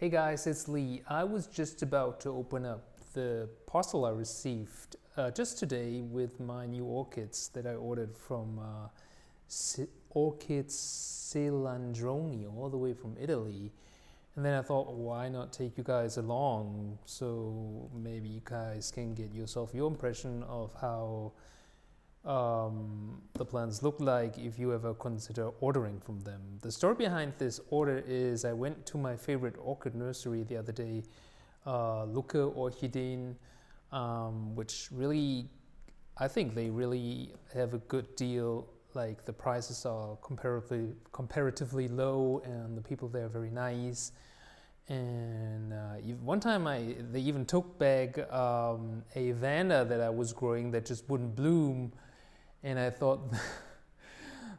Hey guys, it's Lee. I was just about to open up the parcel I received just today with my new orchids that I ordered from Orchids Celandroni, all the way from Italy. And then I thought, why not take you guys along so maybe you guys can get yourself your impression of how the plants look like if you ever consider ordering from them. The story behind this order is I went to my favorite orchid nursery the other day, Celaorchidee.it, which really, I think they really have a good deal. Like the prices are comparatively low and the people there are very nice. And one time they even took back a vanda that I was growing that just wouldn't bloom, and I thought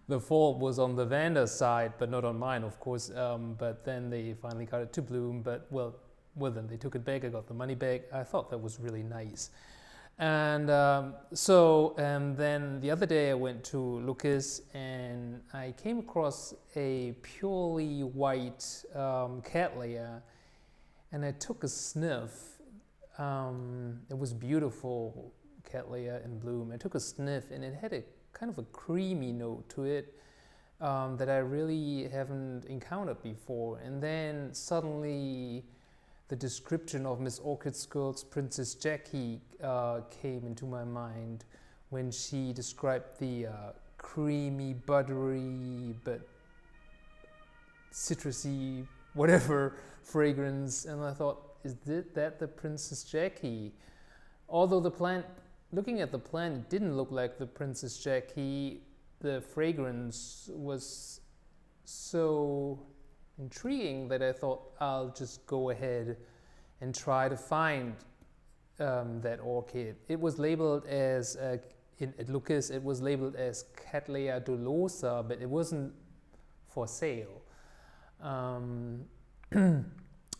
the fault was on the vanda's side, but not on mine, of course. But then they finally got it to bloom. But well, then they took it back. I got the money back. I thought that was really nice. And then the other day I went to Lucas and I came across a purely white Cattleya, and I took a sniff. It was beautiful Cattleya in bloom. I took a sniff and it had a kind of a creamy note to it that I really haven't encountered before. And then suddenly the description of Miss Orchid Girls' Princess Jackie came into my mind when she described the creamy, buttery, but citrusy, whatever fragrance. And I thought, is that the Princess Jackie? Although the plant, looking at the plant, it didn't look like the Princess Jackie. The fragrance was so intriguing that I thought I'll just go ahead and try to find that orchid. It was labeled as at Lucas, it was labeled as Cattleya Dolosa, but it wasn't for sale,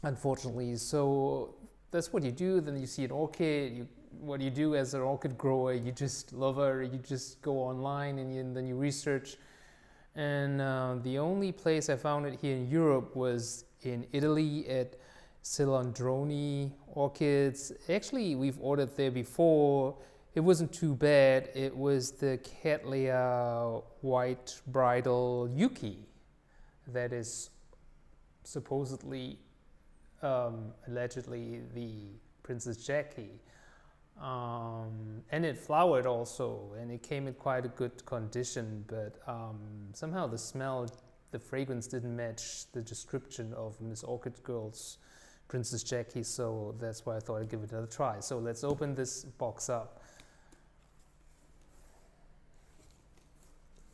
unfortunately. So that's what you do. Then you see an orchid. What you do as an orchid grower, you just love her. You just go online and then you research. And the only place I found it here in Europe was in Italy at Celandroni Orchids. Actually, we've ordered there before. It wasn't too bad. It was the Cattleya White Bridal Yuki that is supposedly, allegedly, the Princess Jackie. And it flowered also, and it came in quite a good condition, but somehow the smell, the fragrance didn't match the description of Miss Orchid Girls' Princess Jackie, so that's why I thought I'd give it another try. So let's open this box up.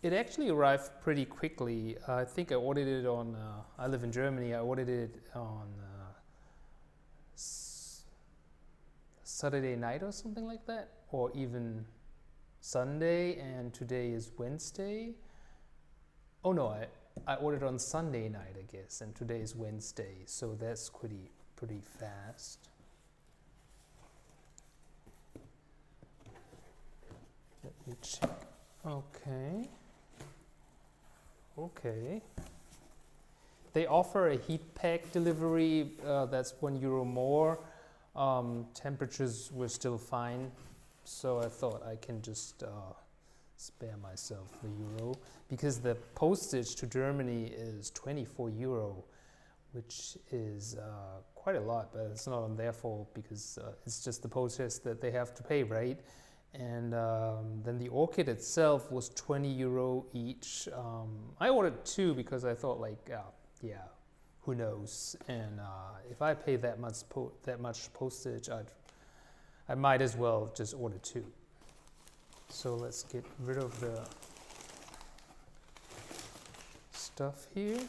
It actually arrived pretty quickly. I think I ordered it on, I live in Germany, I ordered it on Saturday night or something like that, or even Sunday, and today is Wednesday. Oh no, I ordered on Sunday night, I guess, and today is Wednesday, so that's pretty fast. Let me check. Okay. They offer a heat pack delivery, that's €1 more. Temperatures were still fine, so I thought I can just spare myself the euro, because the postage to Germany is €24, which is quite a lot, but it's not on their fault, because it's just the postage that they have to pay, right? And then the orchid itself was €20 each. I ordered 2 because I thought, like, yeah, who knows? And if I pay that much postage, I might as well just order 2. So let's get rid of the stuff here.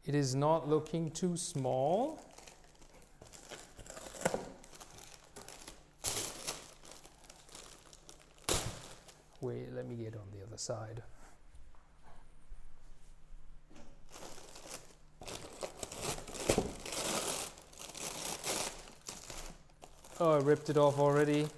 It is not looking too small. Wait, let me get on the other side. Oh, I ripped it off already.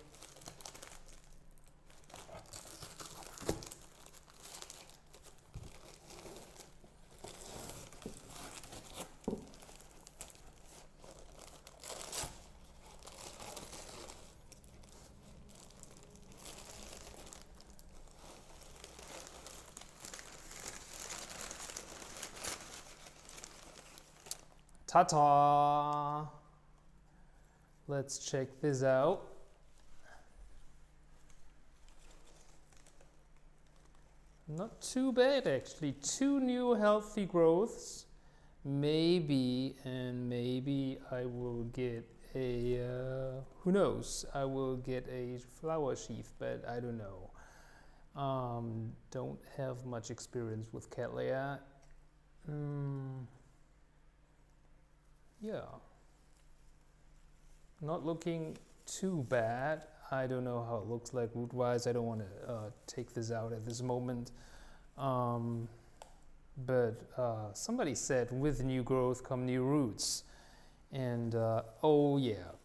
Ta-ta! Let's check this out. Not too bad actually. 2 new healthy growths. Maybe I will get a, who knows, I will get a flower sheath, but I don't know. Don't have much experience with Cattleya. Yeah, not looking too bad. I don't know how it looks like root wise. I don't want to take this out at this moment, but somebody said with new growth come new roots, and oh yeah,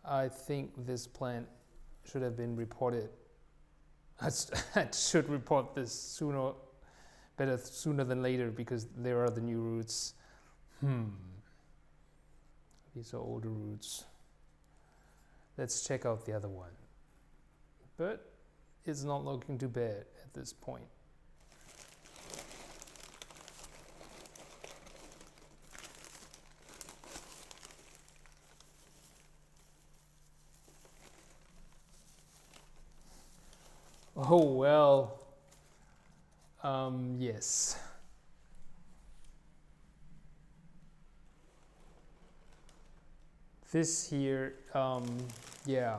I think this plant should have been reported. I should report this sooner than later, because there are the new roots. These are older roots. Let's check out the other one. But it's not looking too bad at this point. Oh well, yes. This here, yeah.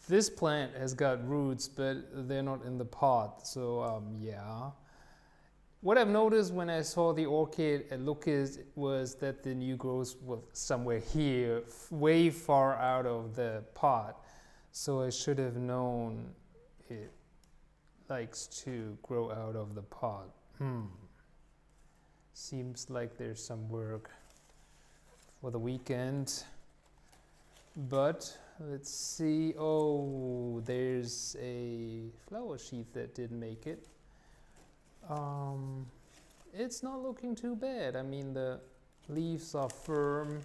This plant has got roots, but they're not in the pot, so yeah. What I've noticed when I saw the orchid at Lucas was that the new growth was somewhere here, way far out of the pot. So I should have known it likes to grow out of the pot. Seems like there's some work for the weekend. But let's see. Oh, there's a flower sheath that didn't make it. It's not looking too bad. I mean, the leaves are firm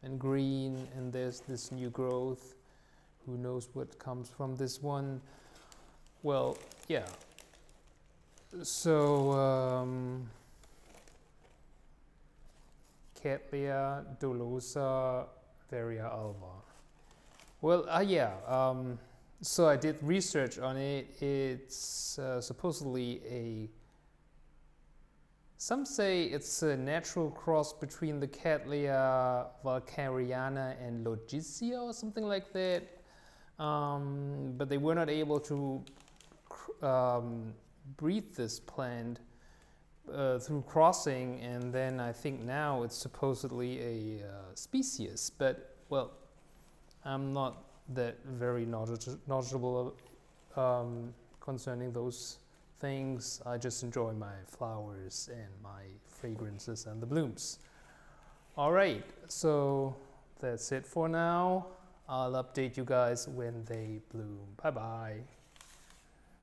and green, and there's this new growth. Who knows what comes from this one? Well, yeah. So, Cattleya Dolosa Varia alba. Well, yeah. So I did research on it. It's supposedly some say it's a natural cross between the Cattleya valkariana and logisia or something like that. But they were not able to breed this plant through crossing, and then I think now it's supposedly a species. But well, I'm not that very knowledgeable concerning those things. I just enjoy my flowers and my fragrances and the blooms. All right, so that's it for now. I'll update you guys when they bloom. Bye bye.